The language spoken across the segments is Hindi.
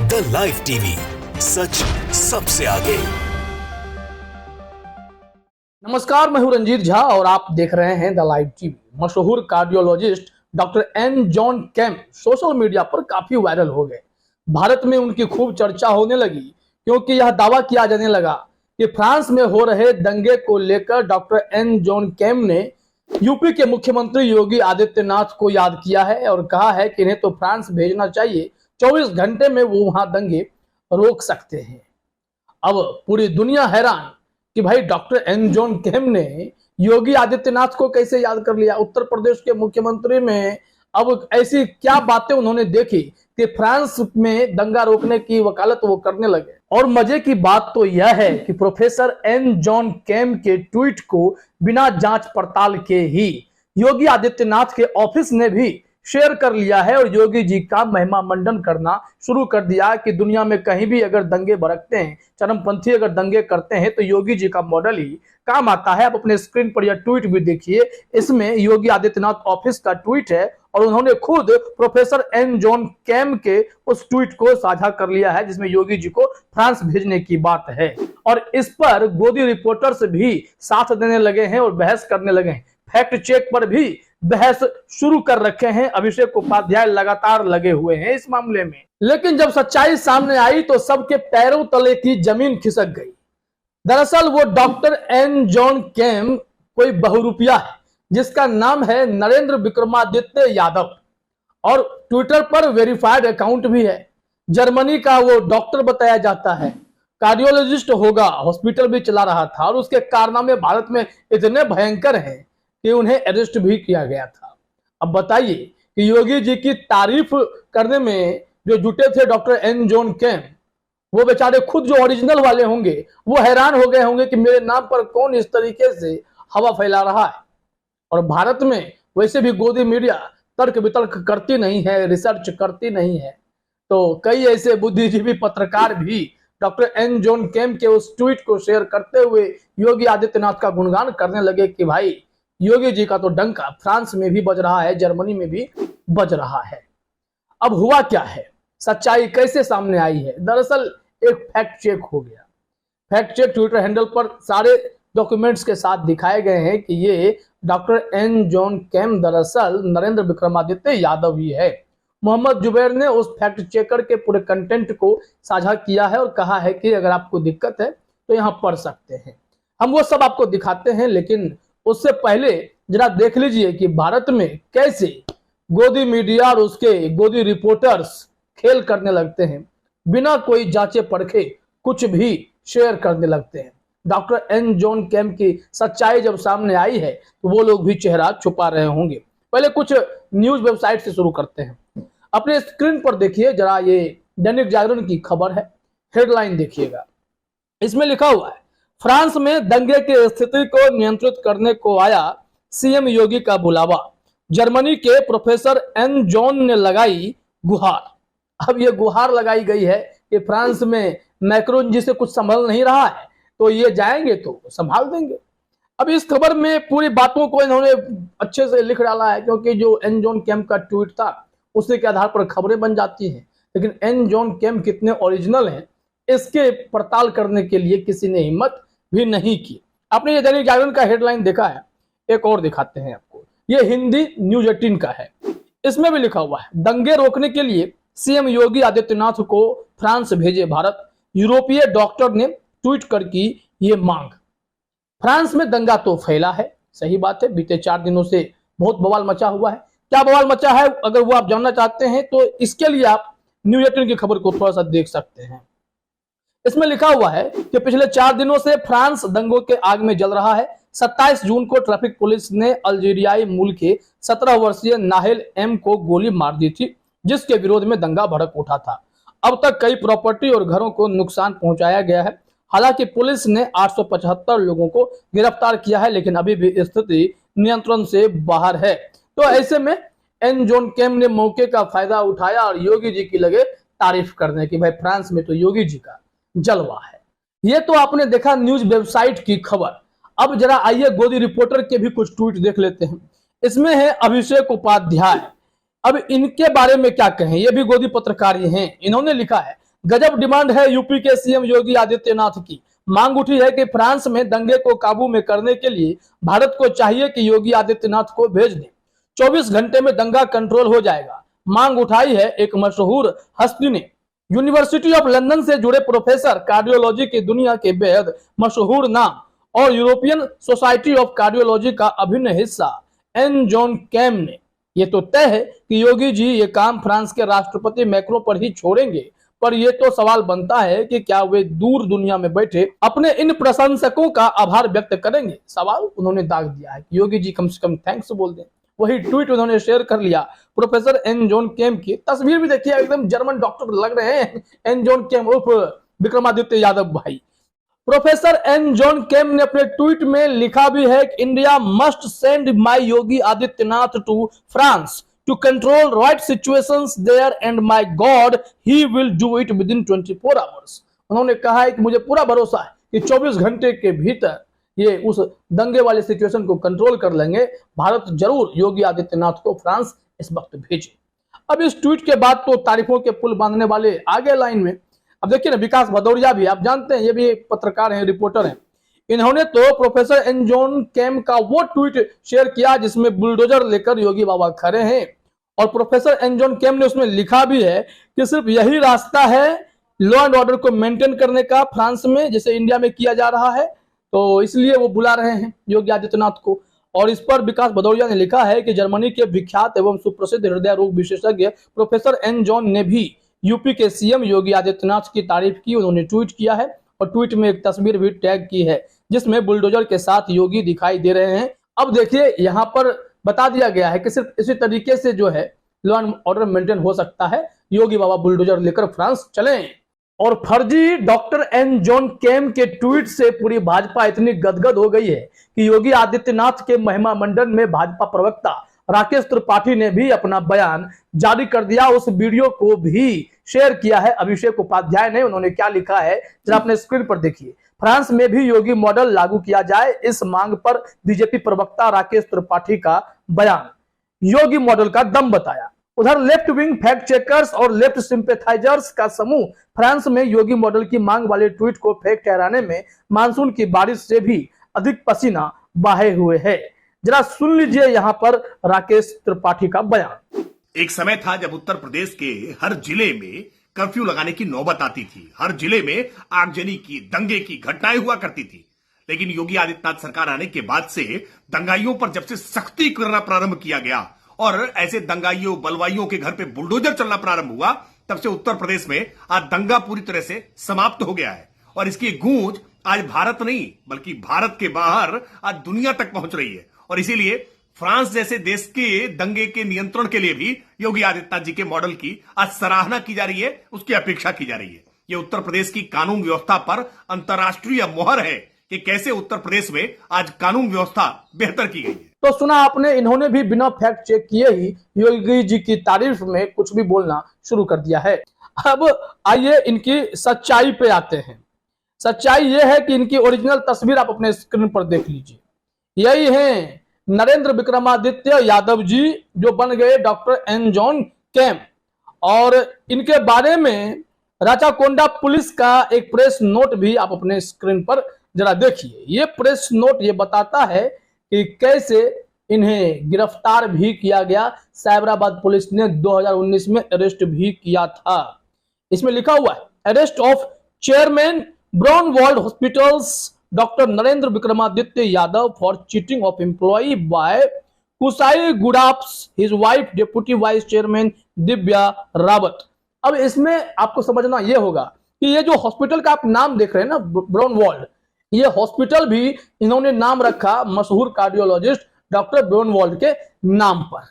द लाइव टीवी, सच सबसे आगे। नमस्कार, मैं हूं रंजीत झा और आप देख रहे हैं द लाइव टीवी। मशहूर cardiologist doctor N John Camm social media पर काफी वायरल हो गए। भारत में उनकी खूब चर्चा होने लगी क्योंकि यह दावा किया जाने लगा कि फ्रांस में हो रहे दंगे को लेकर डॉक्टर एन जॉन कैम ने यूपी के मुख्यमंत्री योगी आदित्यनाथ को याद किया है और कहा है कि इन्हें तो फ्रांस भेजना चाहिए, 24 घंटे में वो वहां दंगे रोक सकते हैं। अब पूरी दुनिया हैरान कि भाई डॉक्टर एन जॉन कैम ने योगी आदित्यनाथ को कैसे याद कर लिया। उत्तर प्रदेश के मुख्यमंत्री में अब ऐसी क्या बातें उन्होंने देखी कि फ्रांस में दंगा रोकने की वकालत वो करने लगे। और मजे की बात तो यह है कि प्रोफेसर एन जॉन कैम के ट्वीट को बिना जांच पड़ताल के ही योगी आदित्यनाथ के ऑफिस ने भी शेयर कर लिया है और योगी जी का महिमा मंडन करना शुरू कर दिया कि दुनिया में कहीं भी अगर दंगे भड़कते हैं, चरमपंथी अगर दंगे करते हैं तो योगी जी का मॉडल ही काम आता है। आप अपने स्क्रीन पर यह ट्वीट भी देखिए, इसमें योगी आदित्यनाथ ऑफिस का ट्वीट है और उन्होंने खुद प्रोफेसर एन जॉन कैम के उस ट्वीट को साझा कर लिया है जिसमें योगी जी को फ्रांस भेजने की बात है। और इस पर गोदी रिपोर्टर्स भी साथ देने लगे हैं और बहस करने लगे हैं। फैक्ट चेक पर भी बहस शुरू कर रखे हैं। अभिषेक उपाध्याय लगातार लगे हुए हैं इस मामले में। लेकिन जब सच्चाई सामने आई तो सबके पैरों तले की जमीन खिसक गई। दरअसल वो डॉक्टर एन जॉन कैम कोई बहुरूपिया है जिसका नाम है नरेंद्र विक्रमादित्य यादव और ट्विटर पर वेरीफाइड अकाउंट भी है। जर्मनी का वो डॉक्टर बताया जाता है, कार्डियोलॉजिस्ट होगा, हॉस्पिटल भी चला रहा था और उसके कारनामे भारत में इतने भयंकर हैं कि उन्हें अरेस्ट भी किया गया था। अब बताइए कि योगी जी की तारीफ करने में जो जुटे थे डॉक्टर एन जॉन कैम, वो बेचारे खुद जो ओरिजिनल वाले होंगे वो हैरान हो गए होंगे कि मेरे नाम पर कौन इस तरीके से हवा फैला रहा है। और भारत में वैसे भी गोदी मीडिया तर्क वितर्क करती नहीं है, रिसर्च करती नहीं है, तो कई ऐसे बुद्धिजीवी पत्रकार भी डॉक्टर एन जॉन कैम के उस ट्वीट को शेयर करते हुए योगी आदित्यनाथ का गुणगान करने लगे कि भाई योगी जी का तो डंका फ्रांस में भी बज रहा है, जर्मनी में भी बज रहा है। अब हुआ क्या है, सच्चाई कैसे सामने आई है? दरअसल एक फैक्ट चेक हो गया। फैक्ट चेक ट्विटर हैंडल पर सारे डॉक्यूमेंट्स के साथ दिखाए गए हैं कि ये डॉक्टर एन जॉन कैम दरअसल नरेंद्र विक्रमादित्य यादव ही है। मोहम्मद जुबैर ने उस फैक्ट चेकर के पूरे कंटेंट को साझा किया है और कहा है कि अगर आपको दिक्कत है तो यहाँ पढ़ सकते हैं। हम वो सब आपको दिखाते हैं, लेकिन उससे पहले जरा देख लीजिए कि भारत में कैसे गोदी मीडिया और उसके गोदी रिपोर्टर्स खेल करने लगते हैं, बिना कोई जांचे परखे कुछ भी शेयर करने लगते हैं। डॉक्टर एन जॉन कैम की सच्चाई जब सामने आई है तो वो लोग भी चेहरा छुपा रहे होंगे। पहले कुछ न्यूज वेबसाइट से शुरू करते हैं। अपने स्क्रीन पर देखिए जरा, ये दैनिक जागरण की खबर है, हेडलाइन देखिएगा। इसमें लिखा हुआ है, फ्रांस में दंगे की स्थिति को नियंत्रित करने को आया सीएम योगी का बुलावा, जर्मनी के प्रोफेसर एन जॉन ने लगाई गुहार। अब ये गुहार लगाई गई है कि फ्रांस में मैक्रोन जी से कुछ संभल नहीं रहा है तो ये जाएंगे तो संभाल देंगे। अब इस खबर में पूरी बातों को इन्होंने अच्छे से लिख डाला है क्योंकि जो एन जॉन कैम का ट्वीट था उसी के आधार पर खबरें बन जाती हैं। लेकिन एन जॉन कैम कितने ओरिजिनल हैं इसके पड़ताल करने के लिए किसी ने हिम्मत भी नहीं की। आपने ये दैनिक जागरण का हेडलाइन देखा है, एक और दिखाते हैं आपको। ये हिंदी न्यूज 18 का है। इसमें भी लिखा हुआ है, दंगे रोकने के लिए सीएम योगी आदित्यनाथ को फ्रांस भेजे भारत, यूरोपीय डॉक्टर ने ट्वीट कर की ये मांग। फ्रांस में दंगा तो फैला है, सही बात है, बीते 4 दिनों से बहुत बवाल मचा हुआ है। क्या बवाल मचा है अगर वो आप जानना चाहते हैं तो इसके लिए आप न्यूज 18 की खबर को थोड़ा सा देख सकते हैं। इसमें लिखा हुआ है कि पिछले 4 दिनों से फ्रांस दंगों के आग में जल रहा है। 27 जून को ट्रैफिक पुलिस ने अल्जीरियाई मूल के 17 वर्षीय नाहिल एम को गोली मार दी थी, जिसके विरोध में दंगा भड़क उठा था। अब तक कई प्रॉपर्टी और घरों को नुकसान पहुंचाया गया है। हालांकि पुलिस ने 875 लोगों को गिरफ्तार किया है, लेकिन अभी भी स्थिति नियंत्रण से बाहर है। तो ऐसे में एन जॉन कैम ने मौके का फायदा उठाया और योगी जी की लगे तारीफ करने की भाई फ्रांस में तो योगी जी का जलवा है। ये तो आपने देखा न्यूज वेबसाइट की खबर। अब जरा आइए गोदी रिपोर्टर के भी कुछ ट्वीट देख लेते हैं। इसमें है अभिषेक उपाध्याय। अब इनके बारे में क्या कहें, ये भी गोदी पत्रकार ही हैं। इन्होंने लिखा है, गजब डिमांड है यूपी के सीएम योगी आदित्यनाथ की। मांग उठी है कि फ्रांस में दंगे को काबू में करने के लिए भारत को चाहिए कि योगी आदित्यनाथ को भेज दें। 24 घंटे में दंगा कंट्रोल हो जाएगा। मांग उठाई है एक मशहूर हस्ती ने। यूनिवर्सिटी ऑफ लंदन से जुड़े प्रोफेसर, कार्डियोलॉजी की दुनिया के बेहद मशहूर नाम और यूरोपियन सोसाइटी ऑफ कार्डियोलॉजी का अभिन्न हिस्सा एन जॉन कैम ने ये तो तय है कि योगी जी ये काम फ्रांस के राष्ट्रपति मैक्रो पर ही छोड़ेंगे। पर यह तो सवाल बनता है कि क्या वे दूर दुनिया में बैठे अपने इन प्रशंसकों का आभार व्यक्त करेंगे। सवाल उन्होंने दाग दिया है कि योगी जी कम से कम थैंक्स बोल दें। वही ट्वीट उन्होंने शेयर कर लिया प्रोफेसर एन जॉन केम की। तस्वीर भी देखिए, एकदम जर्मन डॉक्टर लग रहे हैं एन जॉन केम उर्फ विक्रमादित्य यादव भाई। प्रोफेसर एन जॉन केम ने अपने ट्वीट में लिखा भी है कि India must send my Yogi Adityanath to France to control right situations there and my God he will do it within 24 hours। उन्होंने कहा है कि मुझे पूरा भरोसा है कि 24 घंटे के भीतर ये उस दंगे वाले सिचुएशन को कंट्रोल कर लेंगे। भारत जरूर योगी आदित्यनाथ को फ्रांस इस वक्त भेजे। अब इस ट्वीट के बाद तो तारीफों के पुल बांधने वाले आगे लाइन में। अब देखिए ना, विकास भदौरिया भी, आप जानते हैं ये भी पत्रकार हैं, रिपोर्टर हैं। इन्होंने तो प्रोफेसर एन जॉन केम का वो ट्वीट शेयर किया जिसमें बुलडोजर लेकर योगी बाबा खड़े हैं। और प्रोफेसर एन जॉन केम ने उसमें लिखा भी है कि सिर्फ यही रास्ता है लॉ एंड ऑर्डर को मेंटेन करने का फ्रांस में, जैसे इंडिया में किया जा रहा है। तो इसलिए वो बुला रहे हैं योगी आदित्यनाथ को। और इस पर विकास भदौरिया ने लिखा है कि जर्मनी के विख्यात एवं सुप्रसिद्ध हृदय रोग विशेषज्ञ प्रोफेसर एन जॉन ने भी यूपी के सीएम योगी आदित्यनाथ की तारीफ की। उन्होंने ट्वीट किया है और ट्वीट में एक तस्वीर भी टैग की है जिसमें बुलडोजर के साथ योगी दिखाई दे रहे हैं। अब देखिए, यहाँ पर बता दिया गया है कि सिर्फ इसी तरीके से जो है लॉ एंड ऑर्डर मेंटेन हो सकता है। योगी बाबा बुलडोजर लेकर फ्रांस चलें। और फर्जी डॉक्टर एन जॉन केम के ट्वीट से पूरी भाजपा इतनी गदगद हो गई है कि योगी आदित्यनाथ के महिमा मंडन में भाजपा प्रवक्ता राकेश त्रिपाठी ने भी अपना बयान जारी कर दिया। उस वीडियो को भी शेयर किया है अभिषेक उपाध्याय ने। उन्होंने क्या लिखा है जरा अपने स्क्रीन पर देखिए। फ्रांस में भी योगी मॉडल लागू किया जाए, इस मांग पर बीजेपी प्रवक्ता राकेश त्रिपाठी का बयान। योगी मॉडल का दम बताया। उधर लेफ्ट विंग फैक्ट चेकर्स और लेफ्ट सिंपैथाइजर्स का समूह फ्रांस में योगी मॉडल की मांग वाले ट्वीट को फेक ठहराने में मानसून की बारिश से भी अधिक पसीना बहाए हुए है। जरा सुन लीजिए यहाँ पर राकेश त्रिपाठी का बयान। एक समय था जब उत्तर प्रदेश के हर जिले में कर्फ्यू लगाने की नौबत आती थी। हर जिले में आगजनी की, दंगे की घटनाएं हुआ करती थी। लेकिन योगी आदित्यनाथ सरकार आने के बाद से दंगाइयों पर जब से सख्ती करना प्रारंभ किया गया और ऐसे दंगाइयों बलवाइयों के घर पे बुलडोजर चलना प्रारंभ हुआ, तब से उत्तर प्रदेश में आज दंगा पूरी तरह से समाप्त हो गया है। और इसकी गूंज आज भारत नहीं बल्कि भारत के बाहर आज दुनिया तक पहुंच रही है। और इसीलिए फ्रांस जैसे देश के दंगे के नियंत्रण के लिए भी योगी आदित्यनाथ जी के मॉडल की आज सराहना की जा रही है, उसकी अपेक्षा की जा रही है। ये उत्तर प्रदेश की कानून व्यवस्था पर अंतर्राष्ट्रीय मोहर है कि कैसे उत्तर प्रदेश में आज कानून व्यवस्था बेहतर की गई है। तो सुना आपने, इन्होंने भी बिना फैक्ट चेक किए ही योगी जी की तारीफ में कुछ भी बोलना शुरू कर दिया है। अब आइए इनकी सच्चाई पे आते हैं। सच्चाई यह है कि इनकी ओरिजिनल तस्वीर आप अपने स्क्रीन पर देख लीजिए। यही है नरेंद्र विक्रमादित्य यादव जी जो बन गए डॉक्टर एन जॉन केम। और इनके बारे में राचाकोंडा पुलिस का एक प्रेस नोट भी आप अपने स्क्रीन पर जरा देखिए। ये प्रेस नोट ये बताता है कि कैसे इन्हें गिरफ्तार भी किया गया। साइबराबाद पुलिस ने 2019 में अरेस्ट भी किया था। इसमें लिखा हुआ है, arrest of chairman Braunwald hospitals doctor Narendra Vikramaditya Yadav for cheating of employ by कुसाई गुडाप्स his wife deputy vice chairman Divya Rawat. अब इसमें आपको समझना यह होगा कि ये जो हॉस्पिटल का आप नाम देख रहे हैं ना, ब्राउनवाल्ड, ये हॉस्पिटल भी इन्होंने नाम रखा मशहूर कार्डियोलॉजिस्ट डॉक्टर ब्राउनवाल्ड के नाम पर।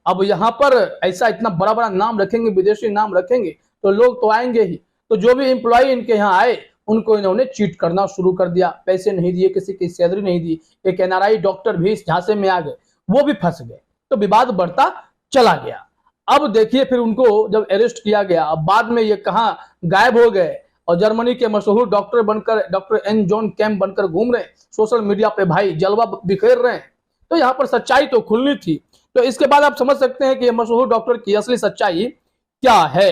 अब यहाँ पर ऐसा इतना बड़ा बड़ा नाम रखेंगे, विदेशी नाम रखेंगे तो लोग तो आएंगे ही। तो जो भी एम्प्लॉय इनके यहाँ आए उनको इन्होंने चीट करना शुरू कर दिया। पैसे नहीं दिए, किसी की सैलरी नहीं दी। एक एनआरआई डॉक्टर भी इस झांसे में आ गए, वो भी फंस गए। तो विवाद बढ़ता चला गया। अब देखिए फिर उनको जब अरेस्ट किया गया, अब बाद में ये कहाँ गायब हो गए और जर्मनी के मशहूर डॉक्टर बनकर, डॉक्टर एन जॉन केम बनकर घूम रहे, सोशल मीडिया पे भाई जलवा बिखेर रहे हैं। तो यहाँ पर सच्चाई तो खुलनी थी। तो इसके बाद आप समझ सकते हैं कि मशहूर डॉक्टर की असली सच्चाई क्या है।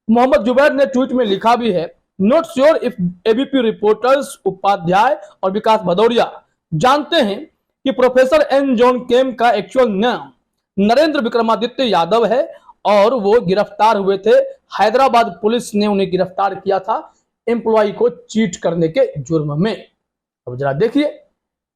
मोहम्मद जुबैर ने ट्वीट में लिखा भी है, not sure if ABP reporters Upadhyay और विकास भदौरिया जानते हैं कि प्रोफेसर एन जॉन केम का एक्चुअल नाम नरेंद्र विक्रमादित्य यादव है और वो गिरफ्तार हुए थे। हैदराबाद पुलिस ने उन्हें गिरफ्तार किया था एम्प्लॉय को चीट करने के जुर्म में। अब जरा देखिए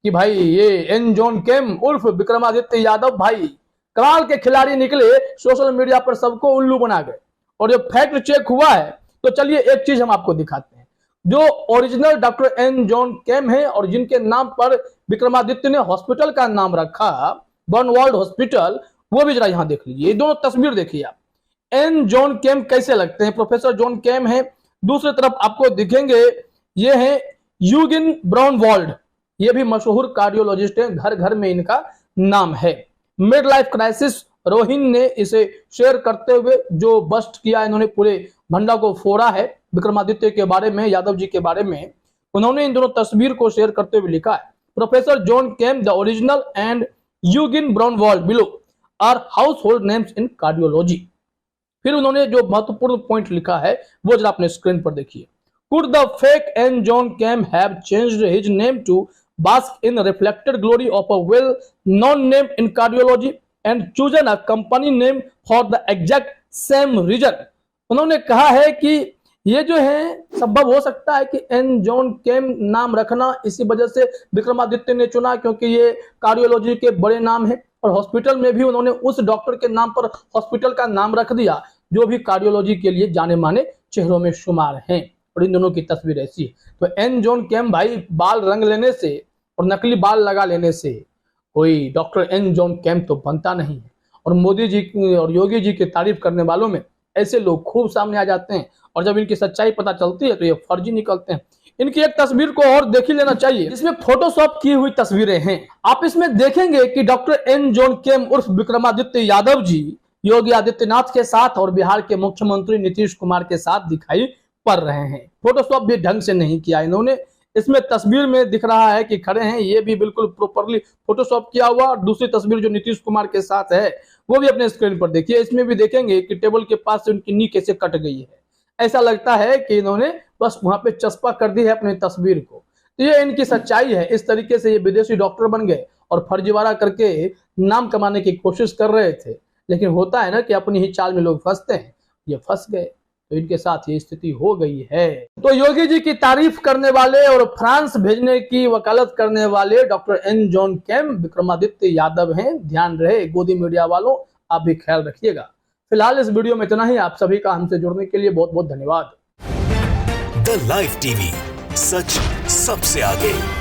कि भाई ये एन जॉन केम उर्फ विक्रमादित्य यादव भाई कमाल के खिलाड़ी निकले, सोशल मीडिया पर सबको उल्लू बना गए। और जब फैक्ट चेक हुआ है तो चलिए एक चीज हम आपको दिखाते हैं। जो ओरिजिनल डॉक्टर एन जॉन केम है और जिनके नाम पर विक्रमादित्य ने हॉस्पिटल का नाम रखा, बर्नवाल्ड हॉस्पिटल, वो भी जरा यहां देख लीजिए। ये दोनों तस्वीर देखिए आप, एन जॉन केम कैसे लगते हैं। प्रोफेसर जॉन केम है, दूसरी तरफ आपको दिखेंगे ये है यूगिन ब्राउनवाल्ड, ये भी मशहूर कार्डियोलॉजिस्ट है, घर घर में इनका नाम है। मिड लाइफ क्राइसिस रोहिन ने इसे शेयर करते हुए जो बस्ट किया, इन्होंने पूरे भंडा को फोड़ा है विक्रमादित्य के बारे में, यादव जी के बारे में। उन्होंने इन दोनों तस्वीर को शेयर करते हुए लिखा है, professor John came the original and Eugene Braunwald below are household names in cardiology. फिर उन्होंने जो महत्वपूर्ण पॉइंट लिखा है वो जरा अपने स्क्रीन पर देखिए। Could the fake N John Camm have changed his name to bask in reflected glory of a well known name in cardiology and chosen a company name for the exact same reason। उन्होंने कहा है कि ये जो है संभव हो सकता है कि एन जॉन केम नाम रखना इसी वजह से विक्रमादित्य ने चुना, क्योंकि ये कार्डियोलॉजी के बड़े नाम है और हॉस्पिटल में भी उन्होंने उस डॉक्टर के नाम पर हॉस्पिटल का नाम रख दिया जो भी कार्डियोलॉजी के लिए जाने माने चेहरों में शुमार हैं। और इन दोनों की तस्वीर ऐसी है। तो एन जॉन केम भाई बाल रंग लेने से और नकली बाल लगा लेने से कोई डॉक्टर एन जॉन केम तो बनता नहीं है। और मोदी जी और योगी जी की तारीफ करने वालों में ऐसे लोग खूब सामने आ जाते हैं और जब इनकी सच्चाई पता चलती है तो ये फर्जी निकलते हैं। इनकी एक तस्वीर को और देख ही लेना चाहिए, इसमें फोटोशॉप की हुई तस्वीरें हैं। आप इसमें देखेंगे कि डॉक्टर एन जॉन केम उर्फ विक्रमादित्य यादव जी योगी आदित्यनाथ के साथ और बिहार के मुख्यमंत्री नीतीश कुमार के साथ दिखाई पड़ रहे हैं। फोटोशॉप भी ढंग से नहीं किया इन्होंने। इसमें तस्वीर में दिख रहा है कि खड़े हैं, ये भी बिल्कुल प्रॉपरली फोटोशॉप किया हुआ। और दूसरी तस्वीर जो नीतीश कुमार के साथ है वो भी अपने स्क्रीन पर देखिए। इसमें भी देखेंगे कि टेबल के पास से उनकी नी कैसे कट गई है। ऐसा लगता है कि इन्होंने बस वहां पे चस्पा कर दी है अपनी तस्वीर को। तो ये इनकी सच्चाई है। इस तरीके से ये विदेशी डॉक्टर बन गए और फर्जीवाड़ा करके नाम कमाने की कोशिश कर रहे थे। लेकिन होता है ना कि अपनी ही चाल में लोग फंसते हैं, ये फंस गए, तो इनके साथ ये स्थिति हो गई है। तो योगी जी की तारीफ करने वाले और फ्रांस भेजने की वकालत करने वाले डॉक्टर एन जॉन केम विक्रमादित्य यादव हैं। ध्यान रहे गोदी मीडिया वालों, आप भी ख्याल रखिएगा। फिलहाल इस वीडियो में इतना ही। आप सभी का हमसे जुड़ने के लिए बहुत बहुत धन्यवाद। द लाइव टीवी, सच सबसे आगे।